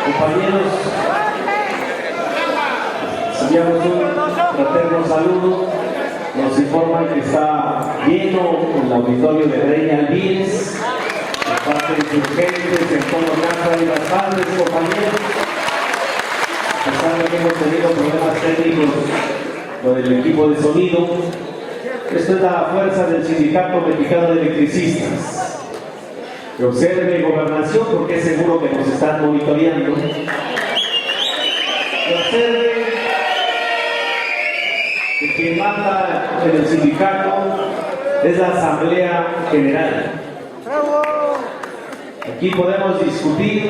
Compañeros, enviamos un fraterno saludo. Nos informan que está lleno el auditorio de Breña Alvírez, la parte de insurgentes, en Polo Casa y las partes, compañeros. A pesar de que hemos tenido problemas técnicos con el equipo de sonido, esto es la fuerza del Sindicato Mexicano de Electricistas. Que observe Gobernación, porque es seguro que nos están monitoreando. Que observe que quien manda en el sindicato es la Asamblea General. Aquí podemos discutir,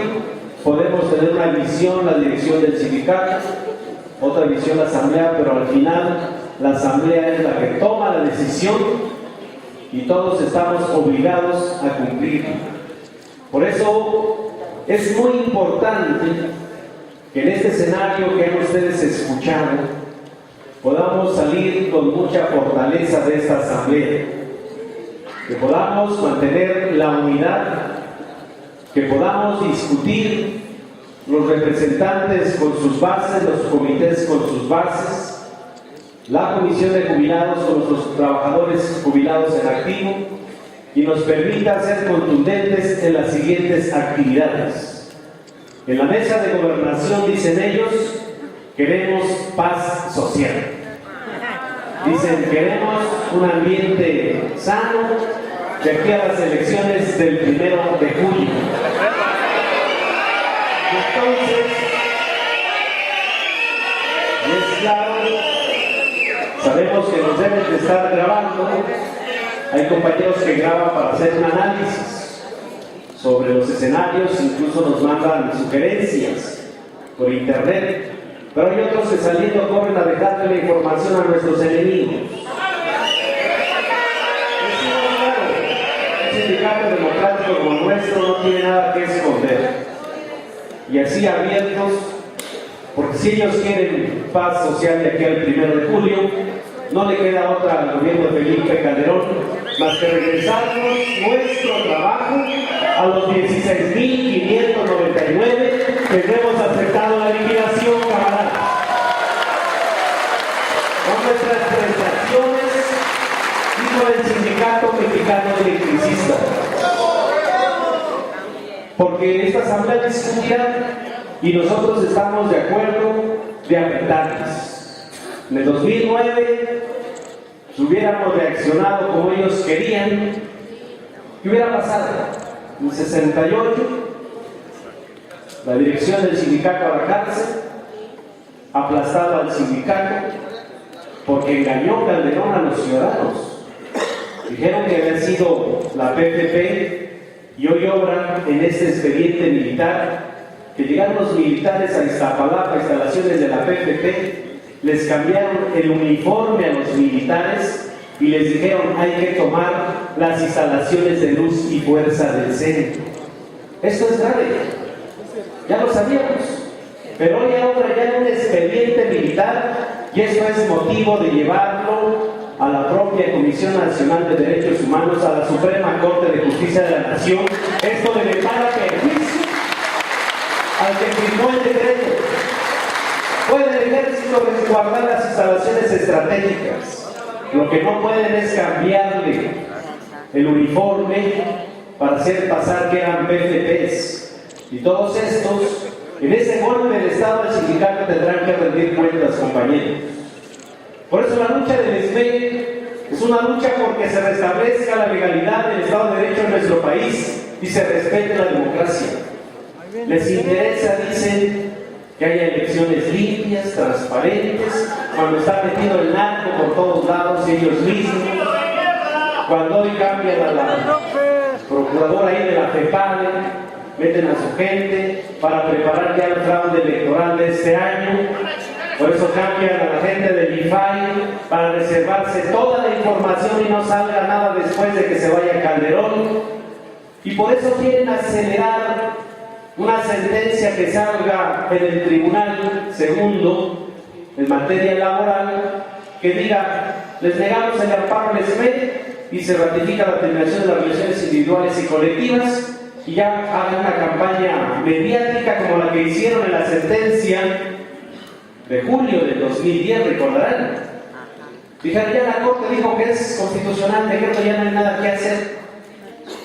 podemos tener una visión, la dirección del sindicato, otra visión la Asamblea, pero al final la Asamblea es la que toma la decisión y todos estamos obligados a cumplir. Por eso es muy importante que en este escenario que han ustedes escuchado podamos salir con mucha fortaleza de esta asamblea, que podamos mantener la unidad, que podamos discutir los representantes con sus bases, los comités con sus bases, la comisión de jubilados con nuestros trabajadores jubilados en activo, y nos permita ser contundentes en las siguientes actividades. En la mesa de gobernación, dicen ellos, queremos paz social. Dicen, queremos un ambiente sano de aquí a las elecciones del 1 de julio. Entonces, es claro, sabemos que nos deben de estar grabando. Hay compañeros que graban para hacer un análisis sobre los escenarios, incluso nos mandan sugerencias por internet, pero hay otros que saliendo corren a dejarle la información a nuestros enemigos. Un sindicato democrático como nuestro no tiene nada que esconder, y así abiertos, porque si ellos quieren paz social de aquí al 1 de julio, no le queda otra al gobierno de Felipe Calderón más que regresarnos nuestro trabajo a los 16.599 que hemos aceptado la liquidación, camaradas. Con nuestras prestaciones y con el Sindicato Mexicano de Electricistas. Porque esta asamblea discutirá y nosotros estamos de acuerdo de apretarles. En el 2009, si hubiéramos reaccionado como ellos querían, ¿qué hubiera pasado? En el 68, la dirección del sindicato a la cárcel, aplastaba al sindicato porque engañó Calderón a los ciudadanos. Dijeron que había sido la PFP y hoy obran en este expediente militar, que llegaron los militares a Iztapalapa, a instalaciones de la PFP, les cambiaron el uniforme a los militares y les dijeron hay que tomar las instalaciones de luz y fuerza del centro. Esto es grave, ya lo sabíamos, pero hoy ahora ya hay un expediente militar y eso es motivo de llevarlo a la propia Comisión Nacional de Derechos Humanos, a la Suprema Corte de Justicia de la Nación. Esto le depara perjuicio al que firmó el decreto. Puede el ejército resguardar las instalaciones estratégicas. Lo que no pueden es cambiarle el uniforme para hacer pasar que eran PFPs. Y todos estos, en ese golpe de Estado del sindicato tendrán que rendir cuentas, compañeros. Por eso la lucha del SME es una lucha porque se restablezca la legalidad del Estado de Derecho en nuestro país y se respete la democracia. Les interesa, dicen, que haya elecciones limpias, transparentes, cuando está metido el narco por todos lados ellos mismos, cuando hoy cambian a la procuradora ahí de la FEPADE, meten a su gente para preparar ya el fraude electoral de este año. Por eso cambian a la gente del IFAI para reservarse toda la información y no salga nada después de que se vaya Calderón. Y por eso quieren acelerar una sentencia que salga en el Tribunal Segundo en materia laboral que diga, les negamos el amparo al SME y se ratifica la terminación de las relaciones individuales y colectivas y ya hagan una campaña mediática como la que hicieron en la sentencia de julio del 2010, recordarán. Dijeron, ya la Corte dijo que es constitucional, de que ya no hay nada que hacer.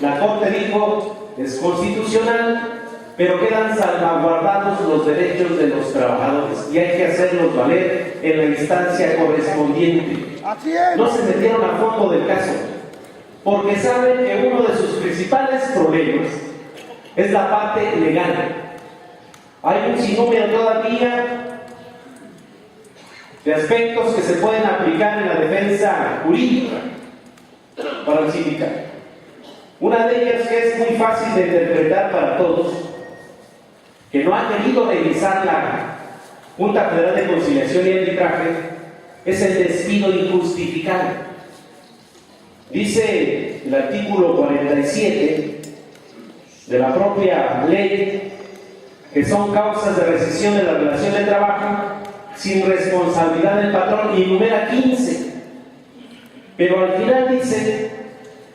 La Corte dijo, es constitucional, pero quedan salvaguardados los derechos de los trabajadores y hay que hacerlos valer en la instancia correspondiente. No se metieron a fondo del caso, porque saben que uno de sus principales problemas es la parte legal. Hay un sinnúmero todavía de aspectos que se pueden aplicar en la defensa jurídica para el sindicato. Una de ellas, que es muy fácil de interpretar para todos, que no ha querido revisar la Junta Federal de Conciliación y Arbitraje, es el despido injustificado. Dice el artículo 47 de la propia ley que son causas de rescisión de la relación de trabajo sin responsabilidad del patrón, y enumera 15, pero al final dice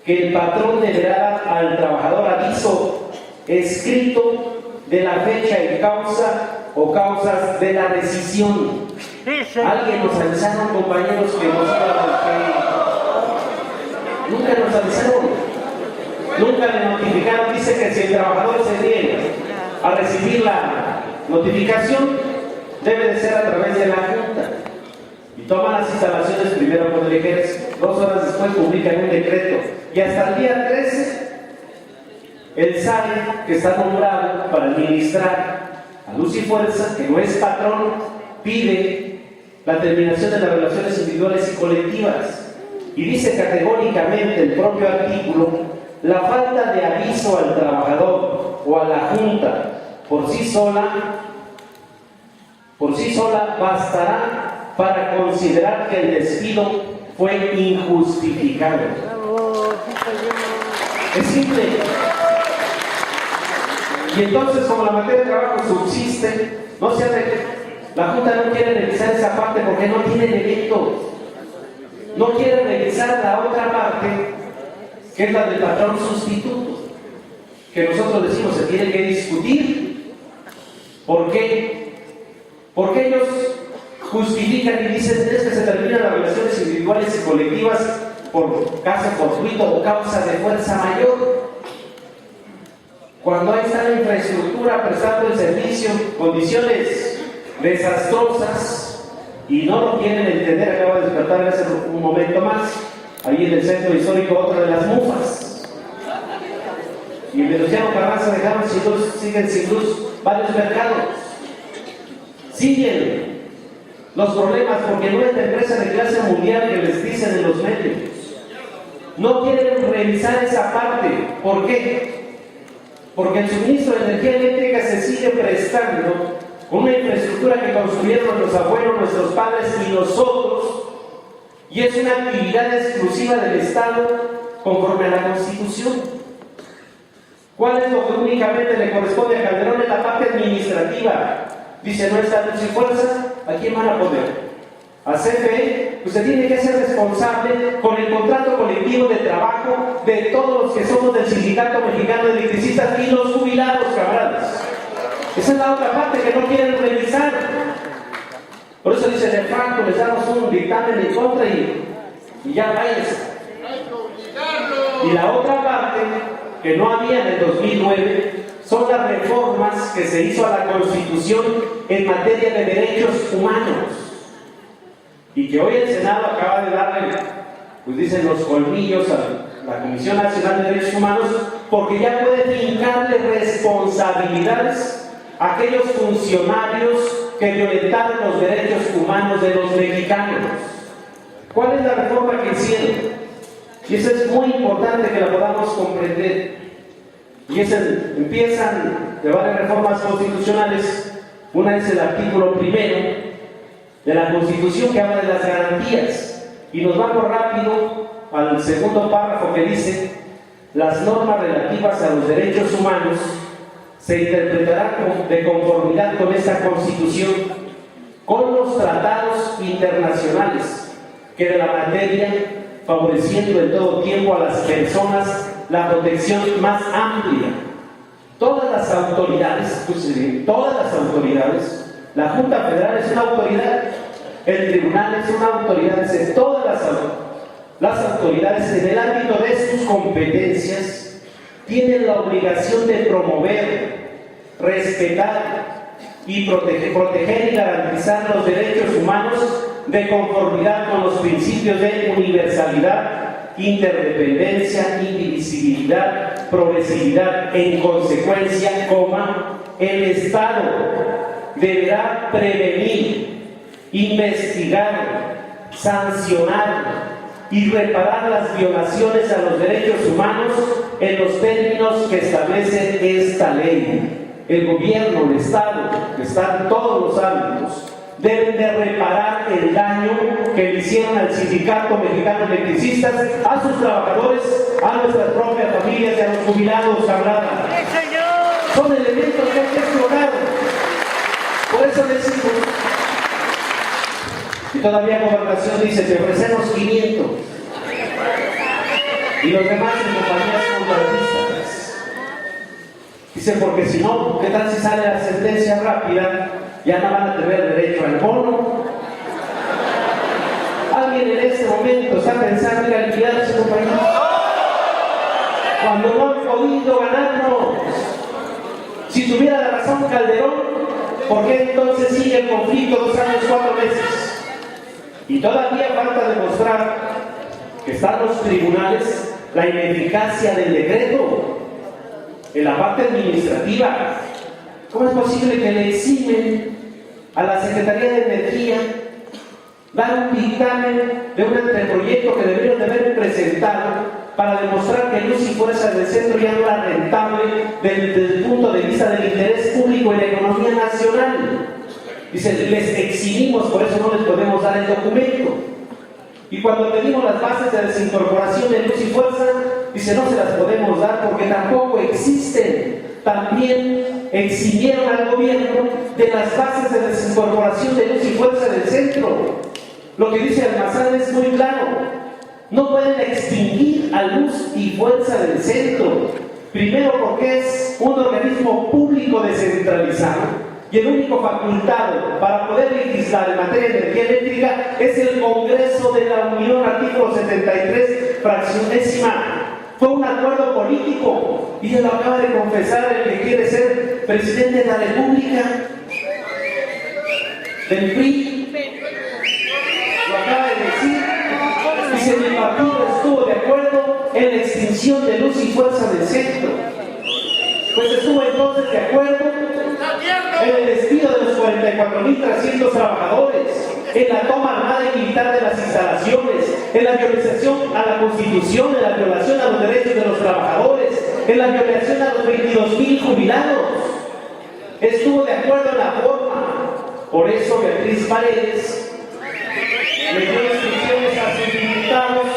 que el patrón deberá dar al trabajador aviso escrito de la fecha y causa o causas de la rescisión. Alguien nos avisaron, compañeros, que nunca nos avisaron, nunca le notificaron. Dice que si el trabajador se niega a recibir la notificación, debe de ser a través de la Junta, y toman las instalaciones primero con el ejército, 2 horas después publican un decreto, y hasta el día 13 el SAE, que está nombrado para administrar a luz y fuerza, que no es patrón, pide la terminación de las relaciones individuales y colectivas, y dice categóricamente el propio artículo: la falta de aviso al trabajador o a la Junta por sí sola bastará para considerar que el despido fue injustificado. Es simple. Y entonces, como la materia de trabajo subsiste, la Junta no quiere revisar esa parte porque no tiene elementos. No quiere revisar la otra parte, que es la del patrón sustituto, que nosotros decimos se tiene que discutir. ¿Por qué? Porque ellos justifican y dicen es que se terminan las relaciones individuales y colectivas por caso fortuito o causa de fuerza mayor. Cuando ahí está la infraestructura prestando el servicio, condiciones desastrosas, y no lo quieren entender. Acaba de despertar hace un momento más, ahí en el centro histórico, otra de las mufas. Y en Venustiano Carranza dejaron sin luz, siguen sin luz varios mercados. Siguen los problemas porque no es la empresa de clase mundial que les dicen en los medios. No quieren revisar esa parte. ¿Por qué? Porque el suministro de energía eléctrica se sigue prestando con una infraestructura que construyeron nuestros abuelos, nuestros padres y nosotros, y es una actividad exclusiva del Estado conforme a la Constitución. ¿Cuál es lo que únicamente le corresponde a Calderón? En la parte administrativa. Dice, no está luz y fuerza, ¿a quién van a poner? A CFE. Usted tiene que ser responsable con el contrato colectivo de trabajo de todos los que somos del Sindicato Mexicano de Electricistas y los jubilados, camaradas. Esa es la otra parte que no quieren revisar. Por eso dicen, de facto, les damos un dictamen en contra y ya váyanse. Y la otra parte, que no había en el 2009, son las reformas que se hizo a la Constitución en materia de derechos humanos, y que hoy el Senado acaba de darle, pues dicen, los colmillos a la Comisión Nacional de Derechos Humanos, porque ya puede fincarle responsabilidades a aquellos funcionarios que violentaron los derechos humanos de los mexicanos. ¿Cuál es la reforma que hicieron? Y eso es muy importante que la podamos comprender. Y empiezan de varias reformas constitucionales. Una es el artículo 1 de la Constitución, que habla de las garantías, y nos vamos rápido al segundo párrafo, que dice: las normas relativas a los derechos humanos se interpretarán de conformidad con esta Constitución, con los tratados internacionales que de la materia, favoreciendo en todo tiempo a las personas la protección más amplia todas las autoridades, la Junta Federal es una autoridad, el Tribunal es una autoridad, todas las autoridades en el ámbito de sus competencias tienen la obligación de promover, respetar y proteger y garantizar los derechos humanos de conformidad con los principios de universalidad, interdependencia, indivisibilidad, progresividad. En consecuencia, el Estado deberá prevenir, investigar, sancionar y reparar las violaciones a los derechos humanos en los términos que establece esta ley. El gobierno, el Estado, que está en todos los ámbitos, deben de reparar el daño que le hicieron al Sindicato Mexicano de Electricistas, a sus trabajadores, a nuestras propias familias y a los jubilados, camarada. Son elementos que hay que explorar. Por eso decimos, y todavía Gobernación dice, te ofrecemos 500. Y los demás en compañías contratistas. Dice, porque si no, ¿qué tal si sale la sentencia rápida? Ya no van a tener derecho al bono. Alguien en este momento está pensando en alquilar su compañía cuando no han podido ganarnos. Si tuviera la razón Calderón, ¿por qué entonces sigue el conflicto 2 años, 4 meses? Y todavía falta demostrar que están los tribunales, la ineficacia del decreto en la parte administrativa. ¿Cómo es posible que le eximen a la Secretaría de Energía dar un dictamen de un anteproyecto que deberían de haber presentado para demostrar que Luz y Fuerza del Centro ya no era rentable desde el punto de vista del interés público y la economía nacional? Dice, les eximimos, por eso no les podemos dar el documento. Y cuando pedimos las bases de desincorporación de Luz y Fuerza, dice, no se las podemos dar porque tampoco existen. También eximieron al gobierno de las bases de desincorporación de Luz y Fuerza del Centro. Lo que dice Almazán es muy claro: no pueden extinguir a Luz y Fuerza del Centro. Primero, porque es un organismo público descentralizado y el único facultado para poder legislar en materia de energía eléctrica es el Congreso de la Unión, artículo 73, fracción décima. Fue un acuerdo político, y ya lo acaba de confesar el que quiere ser presidente de la República del PRI. Lo acaba de decir. Dice, mi partido estuvo de acuerdo en la extinción de Luz y Fuerza del Centro. Pues estuvo entonces de acuerdo en el despido de los 44.300 trabajadores, en la toma armada y militar de las instalaciones, en la violación a la Constitución, en la violación a los derechos de los trabajadores, en la violación a los 22.000 jubilados. Estuvo de acuerdo en la forma. Por eso Beatriz Paredes le dio instrucciones a sus diputados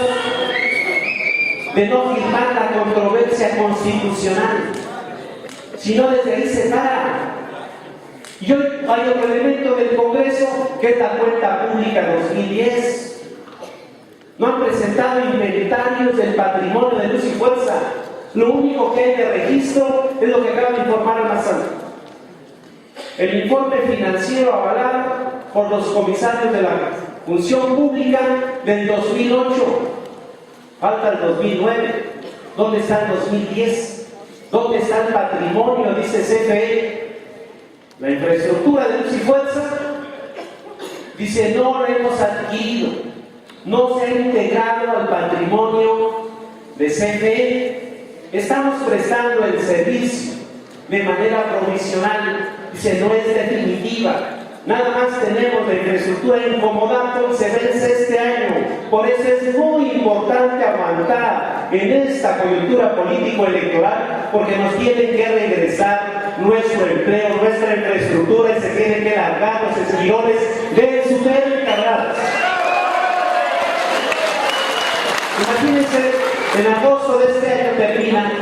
de no firmar la controversia constitucional, sino desde ahí se para. Y hoy hay otro elemento del Congreso, que es la cuenta pública 2010. No han presentado inventarios del patrimonio de Luz y Fuerza. Lo único que hay de registro es lo que acaba de informar Almazán. El informe financiero avalado por los comisarios de la Función Pública del 2008. Falta el 2009. ¿Dónde está el 2010? ¿Dónde está el patrimonio? Dice CFE. La infraestructura de Luz y Fuerza, dice, no la hemos adquirido, no se ha integrado al patrimonio de CFE. Estamos prestando el servicio de manera provisional, dice, no es definitiva. Nada más tenemos la infraestructura en comodato y se vence este año. Por eso es muy importante aguantar en esta coyuntura político-electoral, porque nos tienen que regresar nuestro empleo, nuestra infraestructura, y se tienen que largar los esquirones de supercargadas. Imagínense, en agosto de este año termina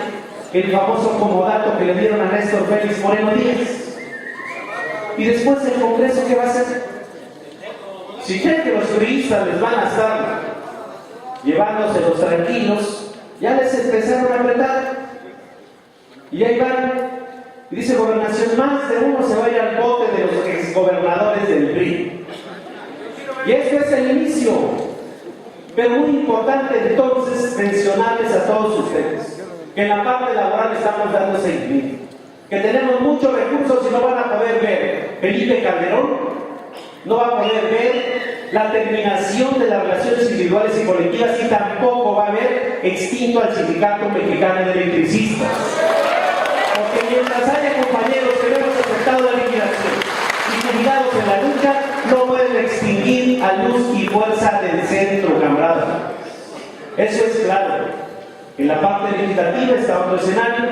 el famoso comodato que le dieron a Néstor Félix Moreno Díaz. Y después el Congreso, ¿qué va a hacer? Si creen que los turistas les van a estar llevándoselos tranquilos, ya les empezaron a apretar. Y ahí van Y dice Gobernación, más de uno se va a ir al bote de los exgobernadores del PRI. Y esto es el inicio. Pero muy importante entonces mencionarles a todos ustedes que en la parte laboral estamos dando seguimiento, que tenemos muchos recursos y no van a poder ver Felipe Calderón, no va a poder ver la terminación de las relaciones individuales y colectivas y tampoco va a haber extinto al Sindicato Mexicano de Electricistas. Porque mientras haya compañeros que no hemos aceptado la liquidación y jubilados en la lucha, no pueden extinguir a luz y fuerza del centro, camarada. Eso es claro. En la parte legislativa está otro escenario.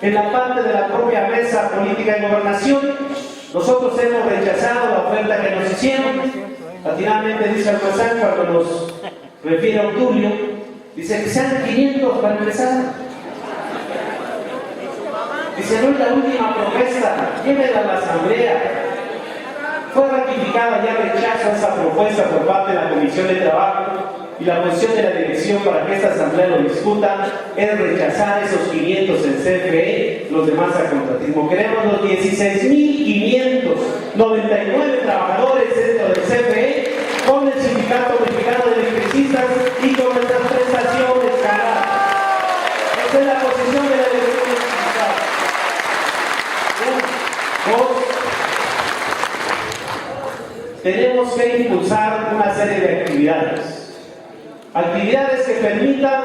En la parte de la propia mesa política de gobernación, nosotros hemos rechazado la oferta que nos hicieron. Latinamente dice Almazán cuando nos refiere a Obdulio, dice que sean 500 para empezar. Dice, no es la última propuesta, llévenla a la asamblea. Fue ratificada ya rechazo a esa propuesta por parte de la Comisión de Trabajo y la posición de la dirección para que esta asamblea lo discuta es rechazar esos 500 en CFE, los demás a contratismo. Queremos los 16.599 trabajadores dentro del CFE con el Sindicato Mexicano de Electricistas y con nuestras prestaciones, carajo. Esa es la posición de la dirección del sindicato. Tenemos que impulsar una serie de actividades que permitan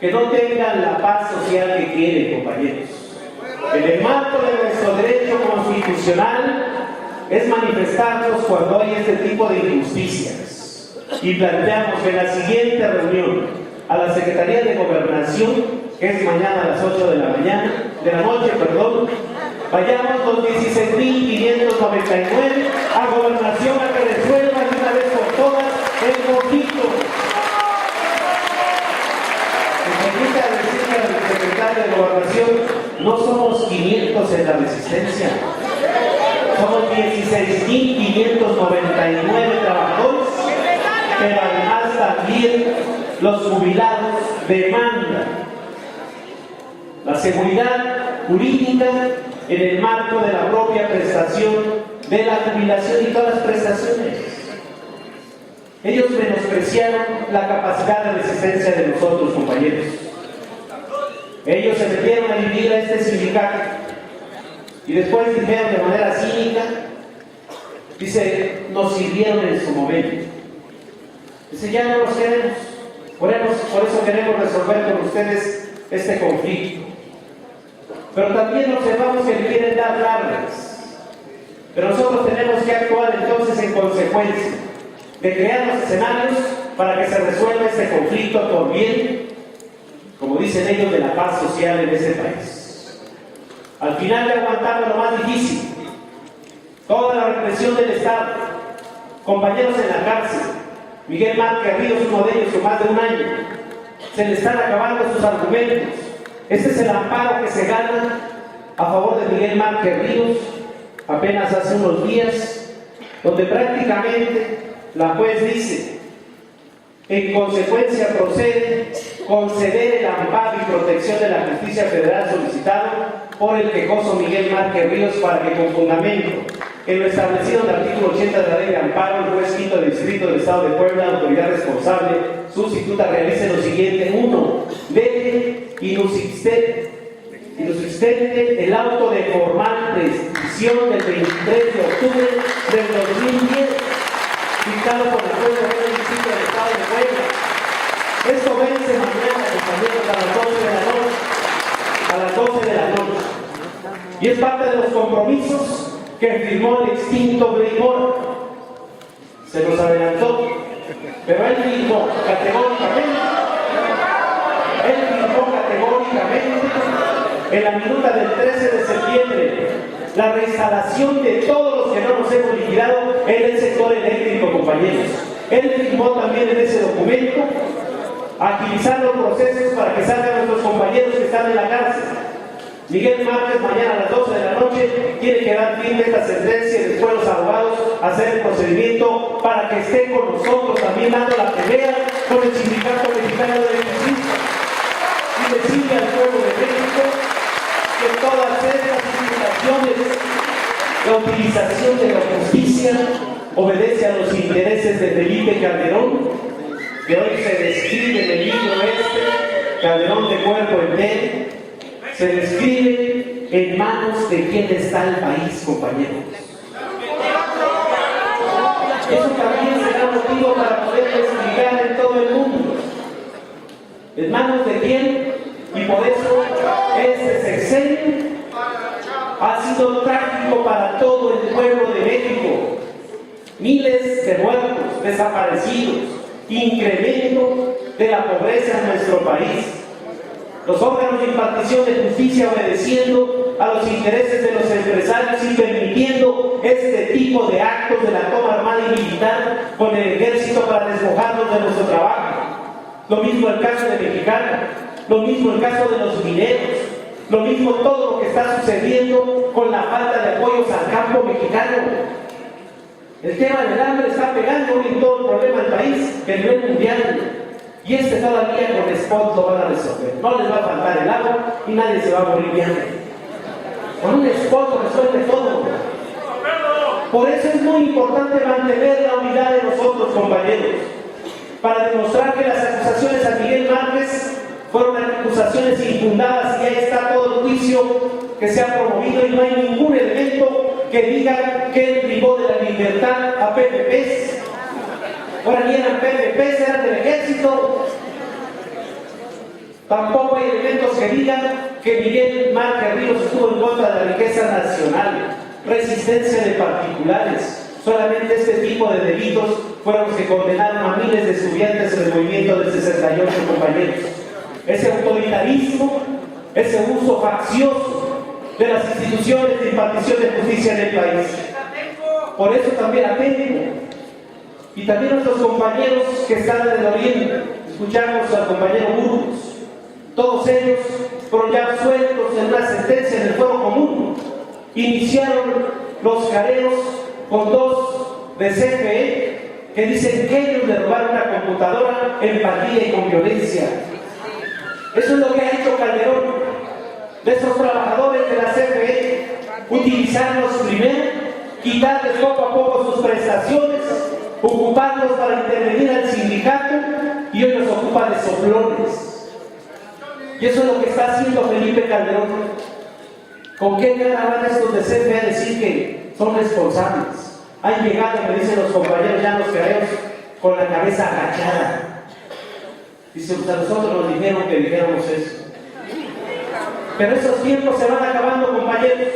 que no tengan la paz social que quieren, compañeros. En el marco de nuestro derecho constitucional es manifestarnos cuando hay este tipo de injusticias y planteamos que en la siguiente reunión a la Secretaría de Gobernación, que es mañana a las 8 de la noche, vayamos los 16.599 a Gobernación a que resuelvan de una vez por todas el conflicto. Me permita decirle al secretario de Gobernación, no somos 500 en la resistencia, somos 16.599 trabajadores, pero además también los jubilados demandan la seguridad jurídica en el marco de la propia prestación de la jubilación y todas las prestaciones. Ellos menospreciaron la capacidad de resistencia de nosotros, compañeros. Ellos se metieron a dividir a este sindicato y después dijeron de manera cínica, dice, nos sirvieron en su momento. Dice, ya no los queremos. Por eso queremos resolver con ustedes este conflicto. Pero también observamos que quieren dar largas. Pero nosotros tenemos que actuar entonces en consecuencia de crear los escenarios para que se resuelva este conflicto por bien, como dicen ellos, de la paz social en este país. Al final de aguantar lo más difícil, toda la represión del Estado, compañeros en la cárcel, Miguel Márquez Ríos, uno de ellos con más de un año, se le están acabando sus argumentos. Este es el amparo que se gana a favor de Miguel Márquez Ríos apenas hace unos días, donde prácticamente la juez dice, en consecuencia procede conceder el amparo y protección de la justicia federal solicitado por el quejoso Miguel Márquez Ríos para que con fundamento en lo establecido en el artículo 80 de la Ley de Amparo, el juez quinto del Distrito del Estado de Puebla, la autoridad responsable, sustituta, realice lo siguiente: 1. Deje inusistente el auto de formal prescripción del 23 de octubre del 2010, dictado por el juez del Distrito del Estado de Puebla. Esto vence mañana, compañeros, a las 12 de la noche. Y es parte de los compromisos que firmó el extinto Breimor. Se nos adelantó, pero él firmó categóricamente en la minuta del 13 de septiembre la reinstalación de todos los que no nos hemos liquidado en el sector eléctrico, compañeros. Él firmó también en ese documento agilizar los procesos para que salgan nuestros compañeros que están en la cárcel. Miguel Márquez mañana a las 12 de la noche tiene que dar firme esta sentencia y después los abogados hacer el procedimiento para que esté con nosotros también dando la pelea con el Sindicato Mexicano de Electricistas y decirle al pueblo de México que todas estas La utilización de la justicia obedece a los intereses de Felipe Calderón, que hoy se describe en el libro Calderón de cuerpo entero, se describe en manos de quién está el país, compañeros. Eso también será motivo para poder explicar en todo el mundo. ¿En manos de quién? Y por eso este sexenio ha sido trágico para todo el pueblo de México. Miles de muertos, desaparecidos, incremento de la pobreza en nuestro país. Los órganos de impartición de justicia obedeciendo a los intereses de los empresarios y permitiendo este tipo de actos de la toma armada y militar con el ejército para despojarnos de nuestro trabajo. Lo mismo el caso de Mexicana, lo mismo el caso de los mineros, lo mismo todo lo que está sucediendo con la falta de apoyos al campo mexicano. El tema del hambre está pegando hoy en todo el problema del país, a nivel mundial. Y todavía con spot lo van a resolver. No les va a faltar el agua y nadie se va a morir de hambre. Con un spot resuelve todo. Por eso es muy importante mantener la unidad de nosotros, compañeros, para demostrar que las acusaciones a Miguel Márquez fueron acusaciones infundadas y ahí está todo el juicio que se ha promovido y no hay ningún elemento que diga que él privó de la libertad a PPPs. Ahora ni eran PPPs, eran del ejército. Tampoco hay elementos que digan que Miguel Márquez Ríos estuvo en contra de la riqueza nacional, resistencia de particulares. Solamente este tipo de delitos fueron los que condenaron a miles de estudiantes en el movimiento del 68, compañeros. Ese autoritarismo, ese uso faccioso de las instituciones de impartición de justicia en el país. Por eso también atento. Y también nuestros compañeros que están en el oriente, escuchamos al compañero Burgos, todos ellos fueron ya absueltos en una sentencia en el fuero común. Iniciaron los careos con dos de CFE que dicen que ellos le robaron una computadora en pandilla y con violencia. Eso es lo que ha hecho Calderón. De esos trabajadores de la CFE, utilizarlos primero, quitarles poco a poco sus prestaciones, ocuparlos para intervenir al sindicato y hoy los ocupa de soplones. Y eso es lo que está haciendo Felipe Calderón. ¿Con qué cara van estos de CFE a decir que son responsables? Han llegado, me dicen los compañeros ya los careos, con la cabeza agachada. Dice, pues a nosotros nos dijeron que dijéramos eso. Pero esos tiempos se van acabando, compañeros.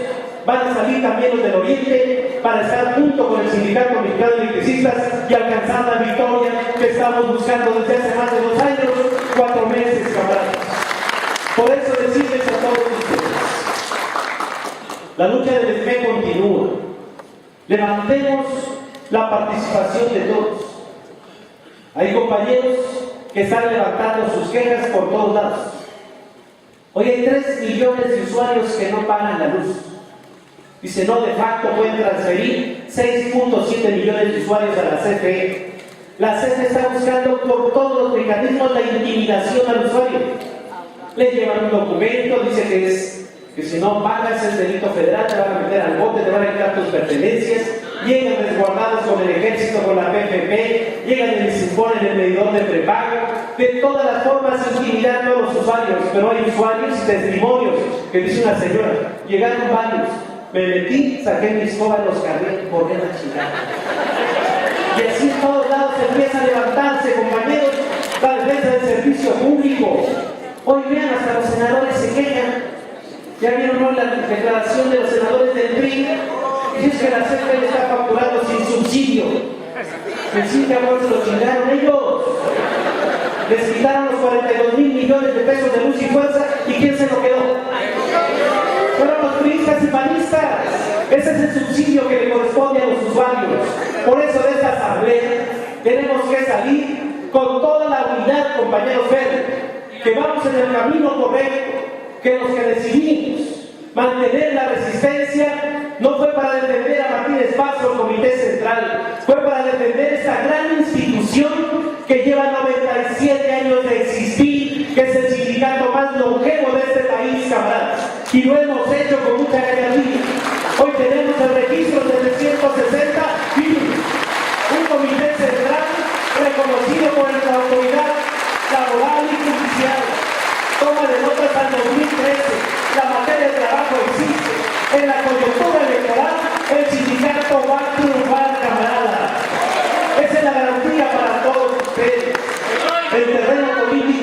Van a salir también los del oriente para estar junto con el Sindicato Mexicano de Electricistas y alcanzar la victoria que estamos buscando desde hace más de 2 años, 4 meses, camaradas. Por eso decirles a todos ustedes, la lucha del SME continúa. Levantemos la participación de todos. Hay compañeros que están levantando sus quejas por todos lados. Hoy hay 3 millones de usuarios que no pagan la luz. Dice, no, de facto pueden transferir 6.7 millones de usuarios a la CFE. La CFE está buscando por todos los mecanismos la intimidación al usuario. Le llevan un documento, dice que si no pagas el delito federal, te van a meter al bote, te van a quitar tus pertenencias. Llegan resguardados con el ejército, con la PFP, llegan y les imponen el medidor de prepago. De todas las formas intimidando a los usuarios, pero hay usuarios y testimonios que dice una señora, llegaron varios, me metí, saqué mi escoba, los cargué, corrí a la chingada. Y así en todos lados empieza a levantarse, compañeros, la defensa del servicio público. Hoy vean, hasta los senadores se quejan. Ya vieron, ¿no?, la declaración de los senadores del PRI. Dice que la CFE está facturando sin subsidio. El sindicato se lo chingaron ellos. Les quitaron los 42,000 millones de pesos de luz y fuerza. ¿Y quién se lo quedó? Fueron los priistas y panistas. Ese es el subsidio que le corresponde a los usuarios. Por eso de esta asamblea tenemos que salir con toda la unidad, compañeros verdes, que vamos en el camino correcto, que los que decidimos mantener la resistencia no fue para defender a Martínez Paz o el Comité Central, fue para defender esta gran institución que lleva 97 años de existir, que es el sindicato más longevo de este país, camaradas, y lo hemos hecho con mucha garantía. Hoy tenemos el registro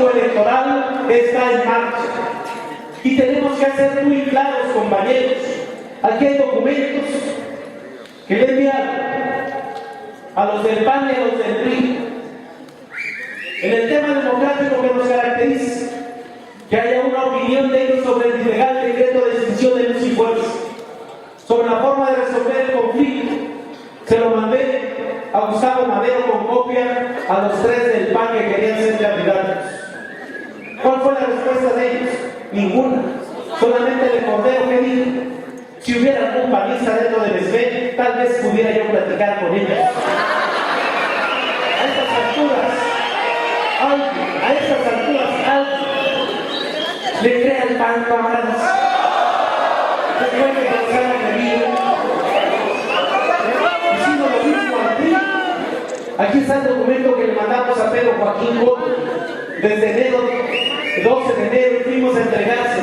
político electoral está en marcha. Y tenemos que ser muy claros, compañeros. Aquí hay documentos que le enviaron a los del PAN y a los del PRI. En el tema democrático que nos caracteriza, que haya una opinión de ellos sobre el ilegal decreto de extinción de luz y fuerza, sobre la forma de resolver el conflicto. Se lo mandé a Gustavo Madero con copia a los 3 del PAN que querían ser candidatos. ¿Cuál fue la respuesta de ellos? Ninguna. Solamente el Cordero que dijo: si hubiera algún panista dentro del SB, tal vez pudiera yo platicar con ellos. A estas alturas, le crea el PAN, camaradas. Después de que nos hagan reír. Hicimos lo mismo al PRI. Aquí está el documento que le mandamos a Pedro Joaquín Coto. Desde enero, 12 de enero, fuimos a entregarse,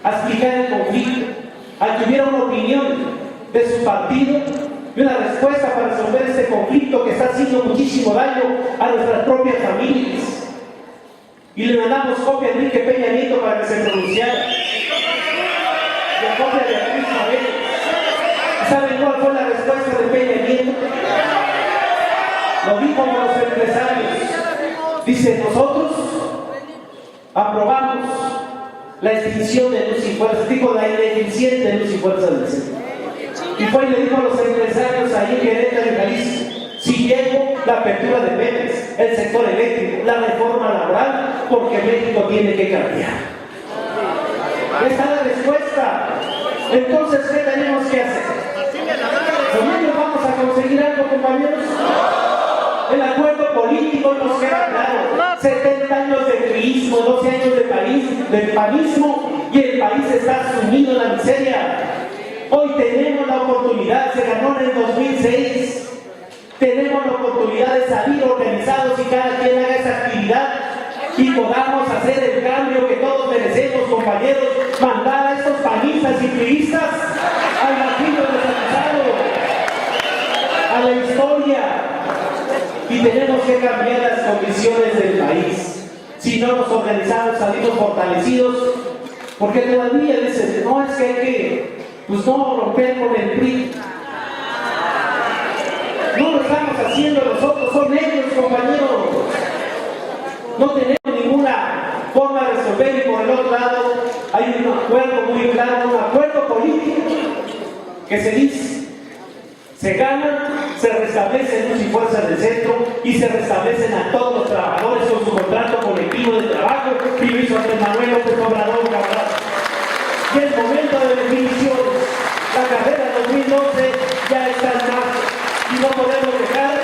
a explicar el conflicto, a que hubiera una opinión de su partido y una respuesta para resolver este conflicto que está haciendo muchísimo daño a nuestras propias familias. Y le mandamos copia a Enrique Peña Nieto para que se pronunciara. La copia de Beatriz Abel. ¿Saben cuál fue la respuesta de Peña Nieto? Lo dijo con los empresarios. Dice: nosotros aprobamos la extinción de luz y fuerza, dijo la ineficiente luz y fuerza del centro. Y fue y le dijo a los empresarios ahí en Querétaro y Jalisco: si llego la apertura de Pemex, el sector eléctrico, la reforma laboral, porque México tiene que cambiar. Esa es la respuesta. Entonces, ¿qué tenemos que hacer? ¿Con ellos vamos a conseguir algo, compañeros? El acuerdo político nos queda claro: 70 años de priismo, 12 años de panismo, y el país está sumido en la miseria. Hoy tenemos la oportunidad, se ganó en el 2006. Tenemos la oportunidad de salir organizados y cada quien haga esa actividad y podamos hacer el cambio que todos merecemos, compañeros. Mandar a estos panistas y priistas al vacío desanizado, a la historia. Y tenemos que cambiar las condiciones del país. Si no nos organizamos, salimos fortalecidos, porque todavía dicen: no, es que hay que, pues no, romper con el PRI. No lo estamos haciendo nosotros, son ellos, compañeros. No tenemos ninguna forma de resolver, y por el otro lado hay un acuerdo muy claro, un acuerdo político que se dice: se gana, se restablecen luz y fuerza del centro y se restablecen a todos los trabajadores con su contrato colectivo de trabajo, y lo hizo Andrés Manuel López Obrador, camarada. Y el momento de definiciones, la carrera 2012 ya está en marcha, y no podemos dejar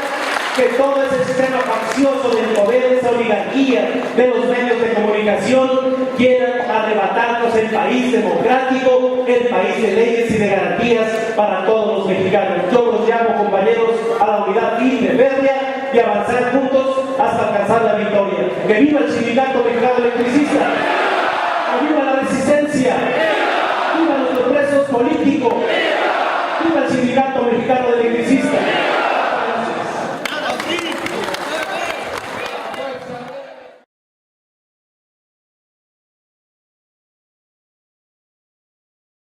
que todo ese sistema faccioso del poder, esa oligarquía de los medios de comunicación, quieran arrebatarnos el país democrático, el país de leyes y de garantías para todos los mexicanos. Yo los llamo, compañeros, a la unidad firme, férrea, y avanzar juntos hasta alcanzar la victoria. ¡Que viva el Sindicato Mexicano Electricista! ¡Que viva la resistencia!